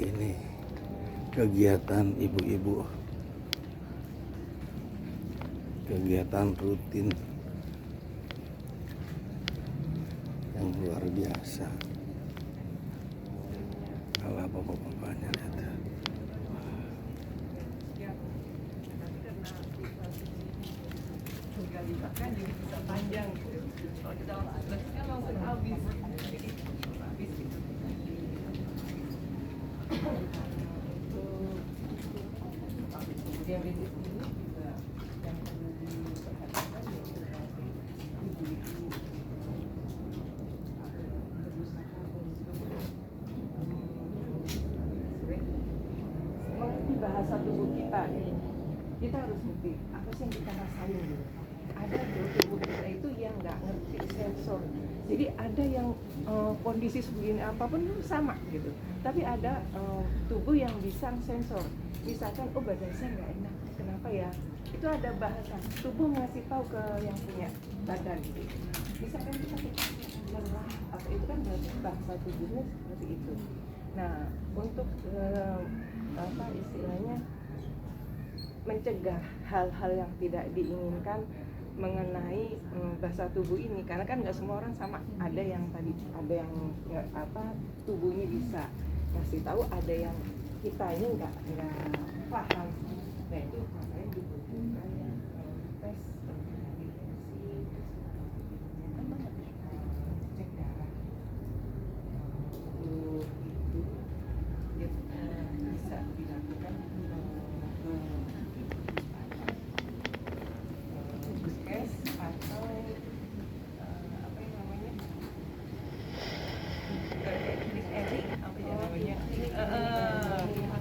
Ini kegiatan ibu-ibu, kegiatan rutin yang luar biasa. Kalau bapak-bapaknya lihat, kan jadi bisa panjang gitu. Kalau kita langsung habis. Jadi habis gitu. Kemudian di sini juga yang perlu diperhatikan yaitu ibu-ibu mengerti bahasa tubuh kita. Kita harus ngerti apa sih yang kita rasain gitu. Ada tubuh kita itu yang nggak ngerti sensor. Jadi ada yang kondisi sebegini apapun itu sama gitu. Tapi ada tubuh yang bisa sensor. Misalkan, oh badan saya nggak enak, kenapa ya? Itu ada bahasa. Tubuh ngasih tahu ke yang punya badan gitu. Misalkan kita lelah, atau itu kan berarti bahasa tubuhnya seperti itu. Nah, untuk apa istilahnya mencegah hal-hal yang tidak diinginkan mengenai bahasa tubuh ini, karena kan nggak semua orang sama. Ada yang tadi ada yang tubuhnya bisa kasih tahu, ada yang kita ini nggak paham. Nah itu makanya dibutuhkan tes cek darah itu bisa dilakukan puskes atau apa yang namanya klinik edik apa ya namanya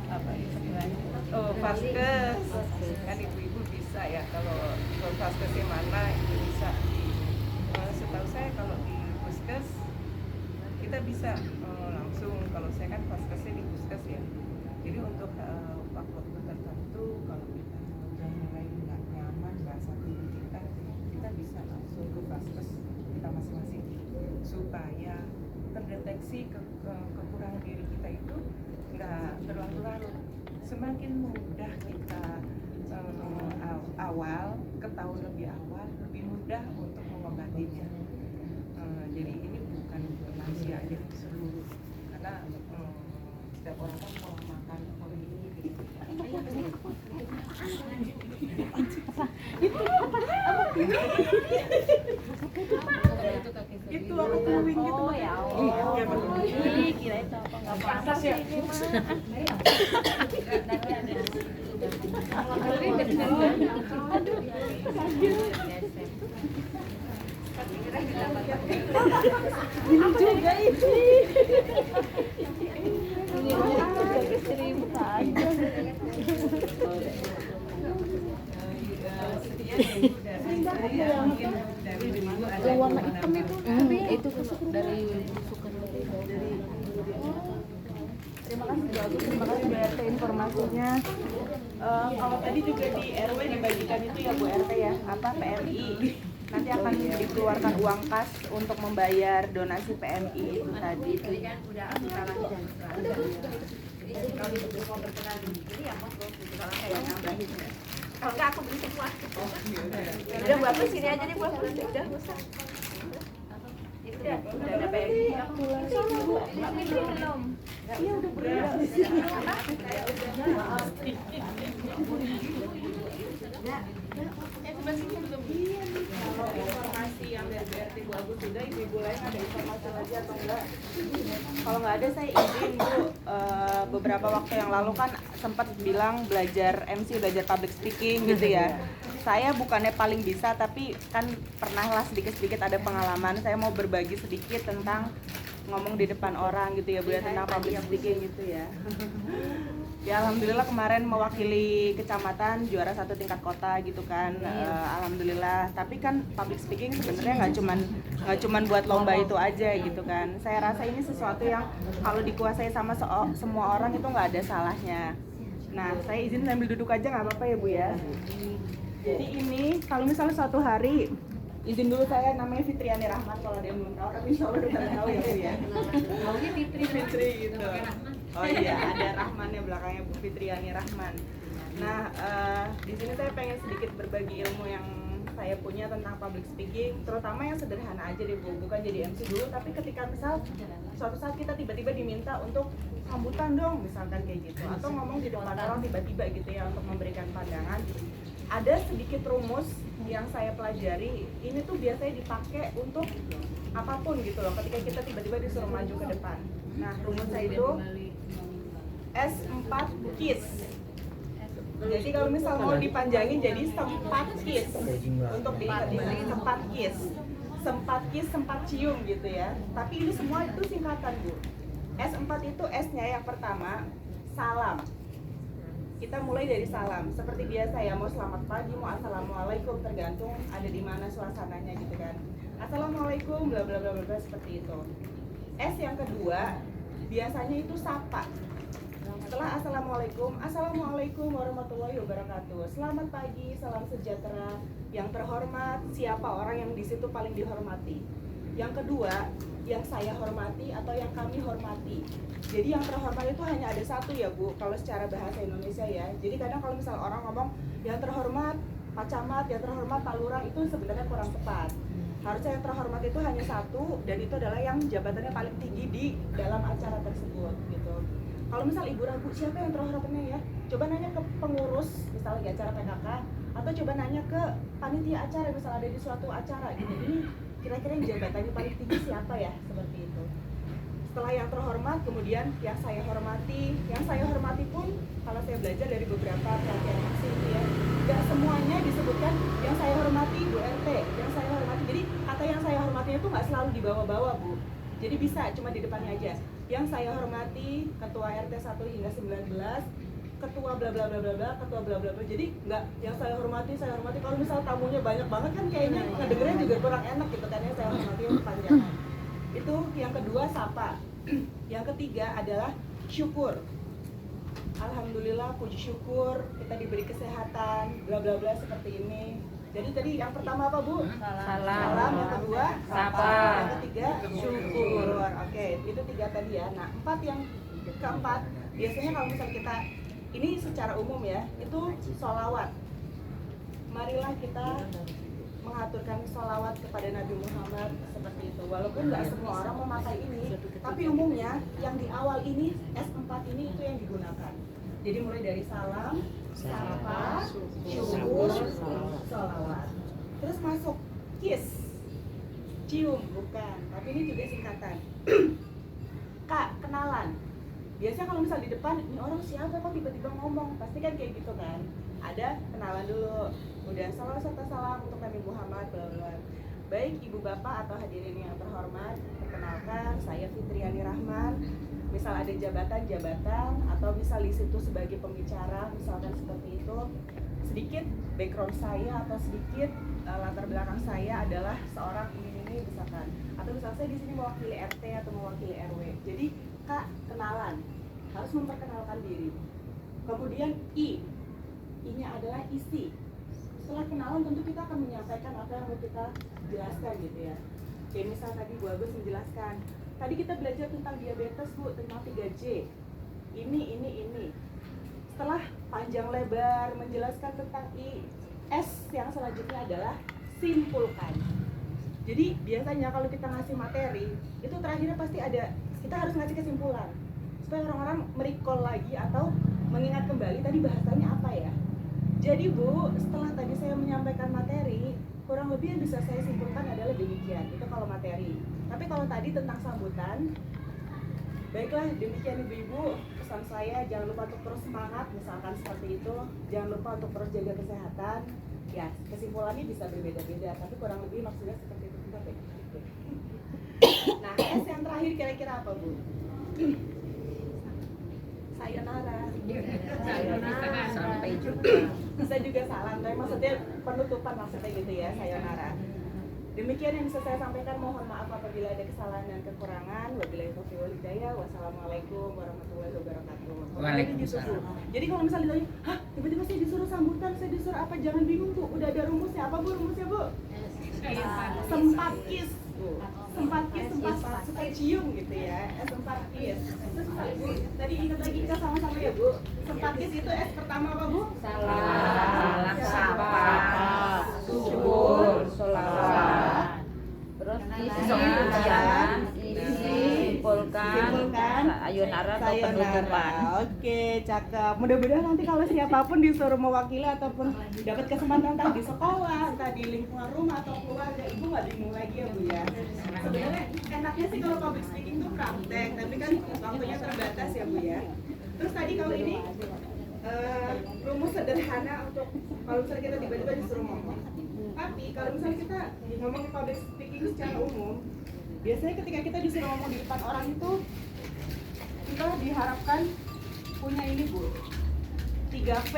apa istilahnya vaskes kan ibu-ibu bisa ya kalau vaskesnya mana itu bisa setahu saya kalau di puskes kita bisa langsung, kalau saya kan vaskesnya di puskes ya, jadi untuk waktu tertentu kalau kita udah mulai nggak nyaman bahasa tubuh kita bisa langsung ke vaskes kita masing-masing supaya terdeteksi kekurangan diri kita itu nggak berlarut-larut. Semakin mudah kita awal ketahuan lebih awal, lebih mudah untuk mengobatinya. Jadi ini bukan lansia aja, seluruh, karena setiap orang kan kalau makan kalau ini gitu. Itu apa kambing gitu? Oh ya Allah. Ih, kira itu apa nggak pantas ya? Ini juga itu. Seribu aja. Yang warna hitam itu Itu dari sukan dari. Terima kasih Bu Agus, terima kasih Bu RT informasinya. Kalau tadi juga di RW dibagikan itu ya Bu RT ya, apa PMI. Nanti akan dikeluarkan uang kas untuk membayar donasi PMI itu tadi. Itu kan udah kita lanjut. Jadi kalau itu mau berkenan di sini ya mau kalau kayak nambahin. Kalau enggak aku beli semua. Udah buat sini aja deh buat udah usah. Itu udah ada PMI. Mbak Fitri belum. Iya udah berapa? Kalau informasi yang dari BRT Bu Agus sudah, ibu-ibu lain ada informasi lagi atau enggak? Kalau nggak ada saya izin Bu, beberapa waktu yang lalu kan sempat bilang belajar MC, belajar public speaking gitu ya. Saya bukannya paling bisa, tapi kan pernah lah sedikit-sedikit ada pengalaman. Saya mau berbagi sedikit tentang ngomong di depan orang gitu ya Bu ya, tentang public speaking gitu ya. Ya alhamdulillah kemarin mewakili kecamatan juara 1 tingkat kota gitu kan. Alhamdulillah. Tapi kan public speaking sebenarnya nggak cuman buat lomba itu aja gitu kan. Saya rasa ini sesuatu yang kalau dikuasai sama semua orang itu nggak ada salahnya. Nah saya izin sambil duduk aja nggak apa-apa ya Bu ya. Jadi ini kalau misalnya suatu hari Izin dulu, saya namanya Fitriani Rahmat kalau ada yang belum tahu, tapi insya Allah udah pada tahu ya Bu ya. Maunya Fitri Gitu. Oh iya, ada Rahmannya belakangnya, Bu Fitriani Rahman. Nah, di sini saya pengen sedikit berbagi ilmu yang saya punya tentang public speaking, terutama yang sederhana aja deh Bu, bukan jadi MC dulu, tapi ketika misal suatu saat kita tiba-tiba diminta untuk sambutan dong, misalkan kayak gitu, atau ngomong di depan orang tiba-tiba gitu ya untuk memberikan pandangan, ada sedikit rumus yang saya pelajari, ini tuh biasanya dipakai untuk apapun gitu loh, ketika kita tiba-tiba disuruh maju ke depan. Nah, rumus saya itu S4 KISS. Jadi kalau misal mau dipanjangin jadi sempat kiss untuk diingat di sini, sempat kiss, sempat cium gitu ya. Tapi ini semua itu singkatan Bu. S4 itu S-nya yang pertama salam. Kita mulai dari salam. Seperti biasa ya, mau selamat pagi, mau assalamualaikum, tergantung ada di mana suasananya gitu kan. Assalamualaikum, bla bla bla bla seperti itu. S yang kedua biasanya itu sapa. Setelah assalamualaikum warahmatullahi wabarakatuh. Selamat pagi, salam sejahtera. Yang terhormat, siapa orang yang di situ paling dihormati? Yang kedua, yang saya hormati atau yang kami hormati. Jadi yang terhormat itu hanya ada satu ya Bu, kalau secara bahasa Indonesia ya. Jadi kadang kalau misal orang ngomong yang terhormat Pak Camat, yang terhormat Pak Lurah, itu sebenarnya kurang tepat. Harusnya yang terhormat itu hanya satu, dan itu adalah yang jabatannya paling tinggi di dalam acara tersebut gitu. Kalau misal ibu ragu siapa yang terhormatnya ya, coba nanya ke pengurus misalnya di acara PKK, atau coba nanya ke panitia acara misal ada di suatu acara gitu. Ini kira-kira yang jabatannya paling tinggi siapa ya, seperti itu. Setelah yang terhormat, kemudian yang saya hormati. Yang saya hormati pun kalau saya belajar dari beberapa pelatihan aksi itu ya, nggak semuanya disebutkan yang saya hormati Bu RT, yang saya hormati. Jadi kata yang saya hormatinya itu nggak selalu dibawa-bawa Bu. Jadi bisa cuma di depannya aja. Yang saya hormati ketua RT 1 hingga 19, ketua bla bla bla bla bla, ketua bla bla bla. Jadi nggak yang saya hormati. Kalau misal tamunya banyak banget kan kayaknya ngedengernya juga kurang enak gitu kan, yang saya hormati kepanjangan. Itu yang kedua sapa. Yang ketiga adalah syukur. Alhamdulillah, puji syukur kita diberi kesehatan, bla bla bla seperti ini. Jadi tadi yang pertama apa Bu? Salam. Yang kedua Sapa. Yang ketiga syukur. Oke, itu 3 tadi ya. Nah, yang keempat biasanya kalau misal kita ini secara umum ya, itu sholawat. Marilah kita mengaturkan sholawat kepada Nabi Muhammad seperti itu. Walaupun nggak semua orang memakai ini, tapi umumnya yang di awal ini S4 ini itu yang digunakan. Jadi mulai dari salam, sapa, syukur, sholawat. Terus masuk kiss, cium, bukan, tapi ini juga singkatan. Kak, kenalan. Biasanya kalau misal di depan, ini orang siapa kok tiba-tiba ngomong, pasti kan kayak gitu kan. Ada kenalan dulu, udah salam serta salam untuk Nabi Muhammad, bla bla. Baik ibu bapak atau hadirin yang terhormat, perkenalkan saya Fitriani Rahman. Misal ada jabatan atau misal di situ sebagai pembicara, misalkan seperti itu. Sedikit background saya atau sedikit latar belakang saya adalah seorang ini misalkan, atau misal saya di sini mewakili RT atau mewakili RW. Jadi Kak, kenalan, harus memperkenalkan diri. Kemudian I-nya adalah isi. Setelah kenalan tentu kita akan menyampaikan apa yang mau kita jelaskan gitu ya. Kayak misal tadi Bu Agus menjelaskan, tadi kita belajar tentang diabetes Bu, tentang 3J. Ini. Setelah panjang lebar menjelaskan tentang I, S yang selanjutnya adalah simpulkan. Jadi biasanya kalau kita ngasih materi, itu terakhirnya pasti ada, kita harus ngasih kesimpulan supaya orang-orang merecall lagi atau mengingat kembali tadi bahasanya apa ya. Jadi Bu, setelah tadi saya menyampaikan materi, kurang lebih yang bisa saya simpulkan adalah demikian. Itu kalau materi. Tapi kalau tadi tentang sambutan, baiklah demikian Ibu-ibu, pesan saya jangan lupa untuk terus semangat, misalkan seperti itu. Jangan lupa untuk terus jaga kesehatan. Ya, kesimpulannya bisa berbeda-beda, tapi kurang lebih maksudnya seperti itu. Nah, S yang terakhir kira-kira apa Bu? Sayonara. Sampai jumpa. Bisa juga salam, tapi maksudnya penutupan maksudnya gitu ya, sayonara. Demikian yang bisa saya sampaikan, mohon maaf apabila ada kesalahan dan kekurangan. Wabillahi taufiq wal hidayah. Wassalamualaikum warahmatullahi wabarakatuh. Waalaikumsalam. Jadi kalau misalnya ditanya, hah tiba-tiba saya disuruh sambutan, saya disuruh apa, jangan bingung Bu, udah ada rumusnya. Apa Bu rumusnya Bu? Sempat kiss. Sempat suka cium gitu ya. Sempat kiss. Terus Bu, tadi ingat lagi kita sama-sama ya Bu. Sempat kiss itu S pertama apa Bu? Salam, sapa, syukur, sholawat. Terus Kemudian simpulkan sayonara atau penutupan. Oke, cakep. Mudah-mudahan nanti kalau siapapun disuruh mewakili ataupun dapat kesempatan entah di sekolah, entah di lingkungan rumah atau keluarga, ibu nggak bingung lagi ya Bu ya. Sebenarnya enaknya sih kalau public speaking tuh praktek, tapi kan waktunya terbatas ya Bu ya. Terus tadi kalau ini rumus sederhana untuk kalau misalnya kita tiba-tiba disuruh ngomong. Tapi kalau misalnya kita ngomongin public speaking secara umum, biasanya ketika kita disuruh ngomong di depan orang itu, kita diharapkan punya ini Bu, 3V.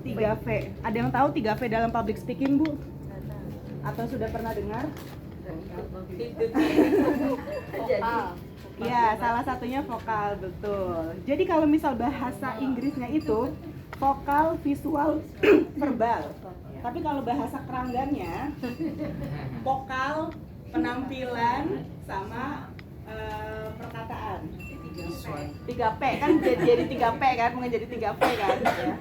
3V. Ada yang tahu 3V dalam public speaking Bu? Atau sudah pernah dengar? Ya, salah satunya vokal, betul. Jadi kalau misal bahasa Inggrisnya itu vokal, visual, verbal. Tapi kalau bahasa keranggannya vokal, penampilan, sama perkataan. 3P kan jadi 3P kan, menjadi 3P kan ya.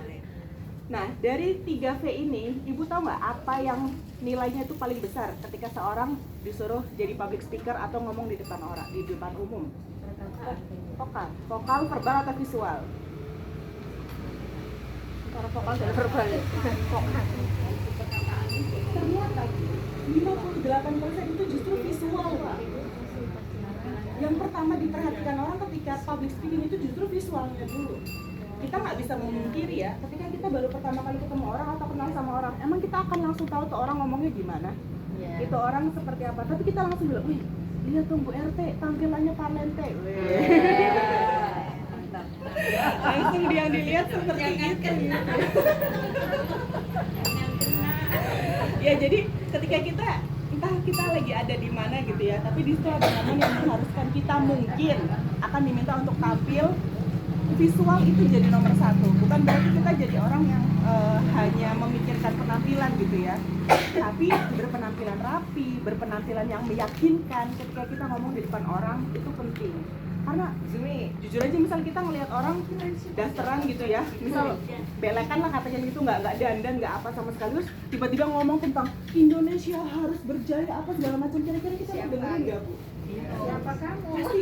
Nah, dari 3V ini, Ibu tahu nggak apa yang nilainya itu paling besar ketika seorang disuruh jadi public speaker atau ngomong di depan orang, di depan umum? Vokal, verbal atau visual? Antara vokal dan verbal. Vokal. Ternyata 58% itu justru visual, Pak. Yang pertama diperhatikan orang ketika public speaking itu justru visualnya dulu. Kita nggak bisa memungkiri ya, ketika kita baru pertama kali ketemu orang atau kenal sama orang, emang kita akan langsung tahu tuh orang ngomongnya gimana, itu orang seperti apa. Tapi kita langsung bilang, wih, lihat tuh Bu RT, tampilannya Parlente. Langsung yang dilihat seperti itu. Ya jadi ketika kita entah kita lagi ada di mana gitu ya, tapi di situ ada momen yang mengharuskan kita mungkin akan diminta untuk tampil, visual itu jadi nomor satu. Bukan berarti kita jadi orang yang hanya memikirkan penampilan gitu ya, tapi berpenampilan rapi, berpenampilan yang meyakinkan ketika kita ngomong di depan orang itu penting. Karena gini, jujur aja misal kita ngelihat orang dasteran gitu ya, misal belekan lah katanya gitu, nggak dandan, nggak apa sama sekali, terus tiba-tiba ngomong tentang Indonesia harus berjaya apa segala macam, kira-kira kita mau dengerin nggak Bu? Siapa kamu? Pasti.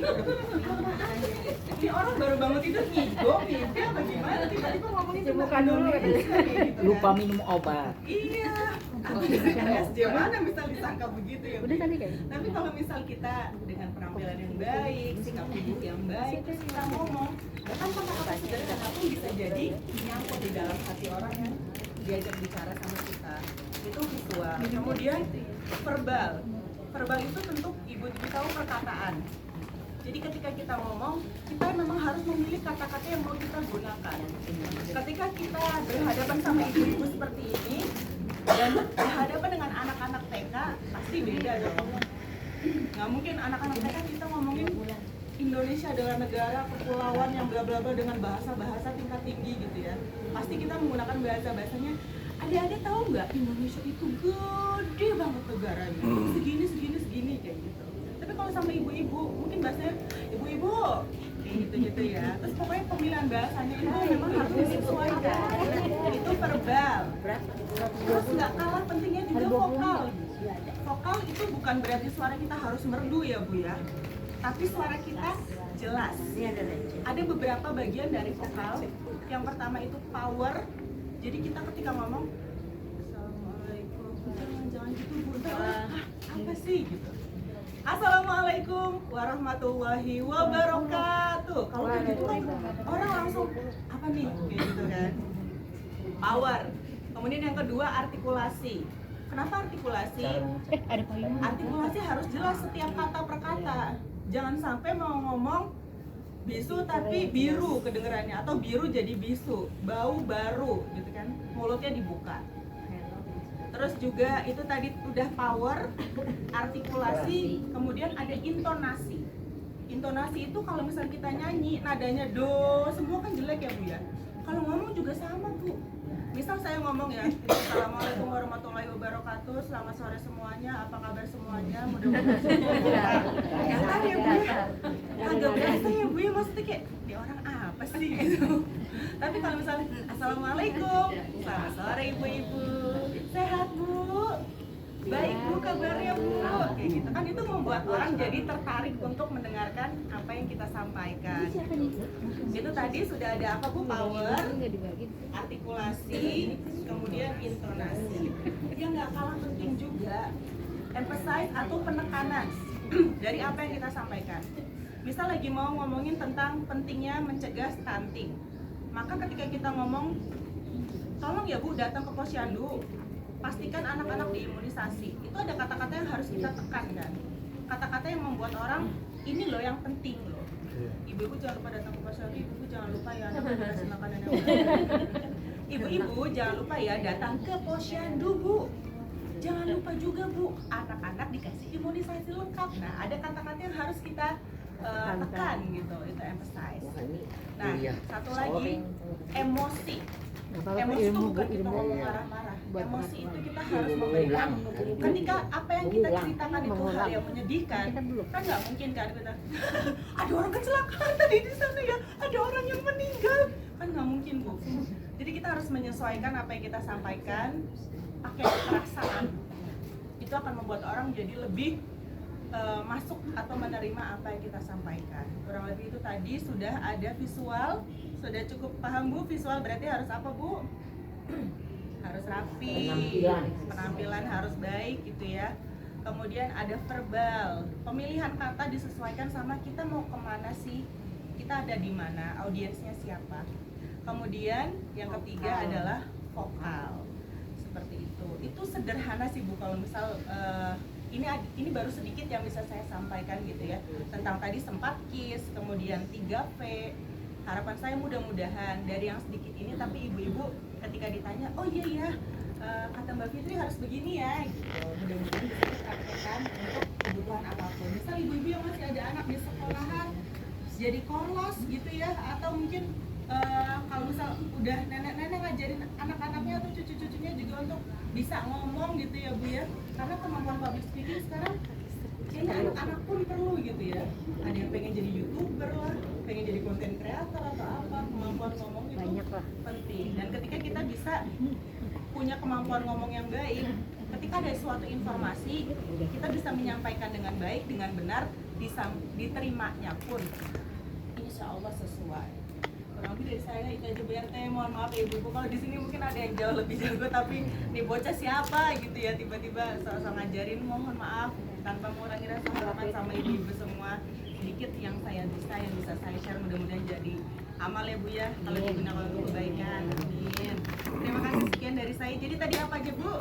Ini orang baru bangun tidur ngigong, mimpi apa gimana? Tiba-tiba ngomongin tentang Indonesia gitu. Lupa minum obat. Iya. Aku SJ mana misal disangka begitu ya. Udah tadi kan. Tapi kalau misal kita dengan penampilan yang baik, sikap tubuh yang baik, terus kita ngomong, bahkan kata-kata sederhana pun bisa jadi nyangkut di dalam hati orang yang diajak bicara sama kita. Itu visual. Kemudian verbal. Verbal itu tentu ibu tahu perkataan. Jadi ketika kita ngomong, kita memang harus memilih kata-kata yang mau kita gunakan. Ketika kita berhadapan sama ibu-ibu seperti ini dan berhadapan dengan anak-anak TK, pasti beda dong. Nggak mungkin anak-anak TK kita ngomongin Indonesia adalah negara kepulauan yang bla bla bla dengan bahasa-bahasa tingkat tinggi gitu ya. Pasti kita menggunakan bahasa-bahasanya. Adik-adik tahu nggak Indonesia itu gede banget negaranya, segini kayak gitu. Tapi kalau sama ibu-ibu, mungkin bahasanya ibu-ibu kayak gitu ya. Terus pokoknya pemilihan bahasanya itu memang harus disesuaikan. Itu verbal. Terus nggak kalah pentingnya juga vokal. Vokal itu bukan berarti suara kita harus merdu ya Bu ya, tapi suara kita jelas. Ada beberapa bagian dari vokal. Yang pertama itu power. Jadi kita ketika ngomong Assalamualaikum, jangan gitu Bu, apa sih gitu. Assalamualaikum warahmatullahi wabarakatuh. Kalau kayak gitu kan orang langsung apa nih kayak gitu kan. Power. Kemudian yang kedua artikulasi. Kenapa artikulasi? Artikulasi harus jelas setiap kata per kata. Jangan sampai mau ngomong bisu tapi biru kedengerannya, atau biru jadi bisu, bau baru gitu kan, mulutnya dibuka. Terus juga itu tadi udah power, artikulasi, kemudian ada intonasi. Intonasi itu kalau misalnya kita nyanyi, nadanya do, semua kan jelek ya Bu ya. Kalau ngomong juga sama Bu. Misal saya ngomong ya, Assalamualaikum warahmatullahi wabarakatuh, selamat sore semuanya, apa kabar semuanya, mudah-mudahan semuanya. Gatal ya Bu ya, agak berasa ya Bu ya, maksudnya kayak, dia orang apa sih gitu. Tapi kalau misalnya, Assalamualaikum, selamat sore ibu-ibu, sehat Bu? Baik Bu, kabarnya Bu? Kayak gitu kan, itu membuat orang jadi tertarik untuk mendengarkan apa yang kita sampaikan. Itu tadi sudah ada apa Bu? Power, artikulasi, kemudian intonasi. Yang nggak kalah penting juga, emphasize atau penekanan dari apa yang kita sampaikan. Misal lagi mau ngomongin tentang pentingnya mencegah stunting, maka ketika kita ngomong, tolong ya Bu datang ke posyandu, pastikan anak-anak diimunisasi. Itu ada kata-kata yang harus kita tekankan. Kata-kata yang membuat orang, ini loh yang penting loh. Ibu-ibu jangan lupa datang ke posyandu, ibu-ibu jangan lupa ya anak dikasih makanan yang baik. Ibu-ibu jangan lupa ya datang ke posyandu Bu. Jangan lupa juga Bu, anak-anak dikasih imunisasi lengkap. Nah, ada kata-kata yang harus kita tekan gitu, itu emphasize. Nah, satu lagi, emosi. Emosi itu bukan kita ngomong marah-marah. Emosi itu kita harus memberikan. Ketika apa yang kita ceritakan itu hal yang menyedihkan, kan nggak mungkin kan kita ada orang kecelakaan tadi di sana ya, ada orang yang meninggal, kan nggak mungkin Bu. Jadi kita harus menyesuaikan apa yang kita sampaikan pakai perasaan. Itu akan membuat orang jadi lebih masuk atau menerima apa yang kita sampaikan. Kurang lebih itu tadi sudah ada visual, sudah cukup paham Bu. Visual berarti harus apa Bu? Harus rapi, penampilan harus baik gitu ya. Kemudian ada verbal, pemilihan kata disesuaikan sama kita mau kemana sih, kita ada di mana, audiensnya siapa. Kemudian yang ketiga adalah vokal, seperti itu. Itu sederhana sih Bu, kalau misal ini baru sedikit yang bisa saya sampaikan gitu ya, tentang tadi 4 KISS, kemudian 3V. Harapan saya mudah-mudahan dari yang sedikit ini, tapi ibu-ibu ketika ditanya, oh iya ya, kata Mbak Fitri harus begini ya gitu. Mudah-mudahan bisa dipraktekkan untuk kebutuhan apapun. Misal ibu-ibu yang masih ada anak di sekolahan jadi kolos gitu ya, atau mungkin kalau misal udah nenek-nenek ngajarin anak-anaknya atau cucu-cucunya juga untuk bisa ngomong gitu ya Bu ya, karena kemampuan public speaking sekarang kayaknya anak-anak pun perlu gitu ya. Ada yang pengen jadi YouTuber lah, pengen jadi konten kreator atau apa, kemampuan ngomong itu penting. Dan ketika kita bisa punya kemampuan ngomong yang baik, ketika ada suatu informasi kita bisa menyampaikan dengan baik, dengan benar, diterimanya pun insya Allah sesuai. Kurang lebih dari saya itu aja Bu RT. Mohon maaf ya Ibu, kalau di sini mungkin ada yang jauh lebih jago, tapi nih bocah siapa gitu ya, tiba-tiba sok-sok ngajarin. Mohon maaf tanpa mengurangi rasa hormat sama ibu-ibu semua. Sedikit yang bisa saya share, mudah-mudahan jadi amal ya Bu ya, kalau digunakan untuk kebaikan. Amin. Terima kasih, sekian dari saya. Jadi tadi apa aja Bu?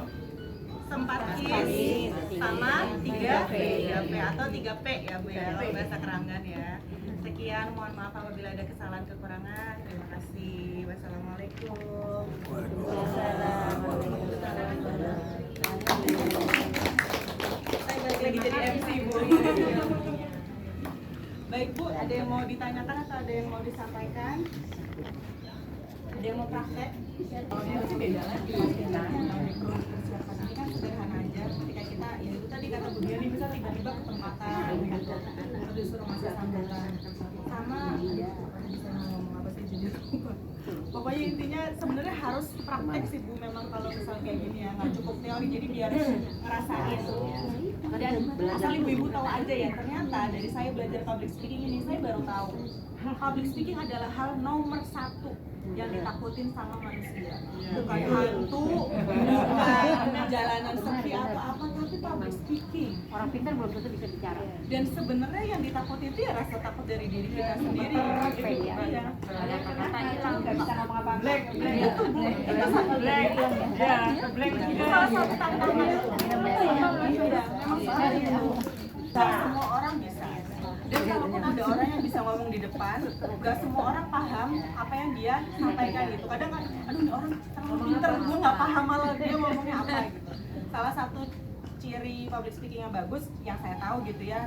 4 KISS sama 3V atau 3P ya Bu ya, kalau bahasa Keranggan ya. Sekian, mohon maaf apabila ada kesalahan kekurangan. Terima kasih. Wassalamualaikum. Saya balik lagi jadi MC Bu. Baik Bu, ada yang mau ditanyakan atau ada yang mau disampaikan? Ada yang mau praktek? Audiensnya beda lagi. Persiapan ini kan sederhana aja. Ketika kita, ya itu tadi kata Bu Diani, bisa tiba-tiba ketempatan gitu, atau disuruh masuk sambutan. Sama, bisa ngomong apa sih jadi lupa. Pokoknya intinya sebenarnya harus praktek sih Bu, memang kalau misal kayak gini ya, nggak cukup teori, jadi biar ngerasain. Dan asal ibu-ibu tahu aja ya, ternyata dari saya belajar public speaking ini, saya baru tahu public speaking adalah hal nomor 1 yang ditakutin sama manusia. Bukan hantu, bukan jalanan sepi apa-apa, tapi public speaking. Orang pintar belum tentu bisa bicara. Dan sebenarnya yang ditakuti itu ya rasa takut dari diri kita sendiri. Iya. Ada kata hilang, nggak bisa ngomong apa-apa. Black itu Bu, itu satu black. Ya, black itu salah satu tantangan. Iya, memang sekali Bu. Semua orang bisa. Dan kalaupun ada orang yang bisa ngomong di depan, gak semua orang paham apa yang dia sampaikan gitu. Kadang kan, aduh ini orang terlalu pinter, gue gak paham malah dia ngomongnya apa gitu. salah satu ciri public speaking yang bagus yang saya tahu gitu ya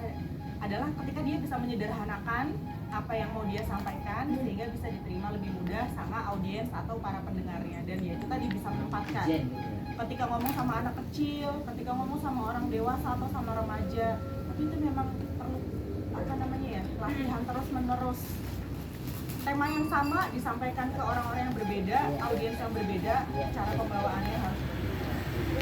adalah ketika dia bisa menyederhanakan apa yang mau dia sampaikan sehingga bisa diterima lebih mudah sama audiens atau para pendengarnya, dan dia itu tadi bisa menempatkan ketika ngomong sama anak kecil, ketika ngomong sama orang dewasa atau sama remaja, tapi itu memang perlu apa namanya ya, latihan terus menerus. Tema yang sama disampaikan ke orang-orang yang berbeda, audiens yang berbeda, cara pembawaannya harus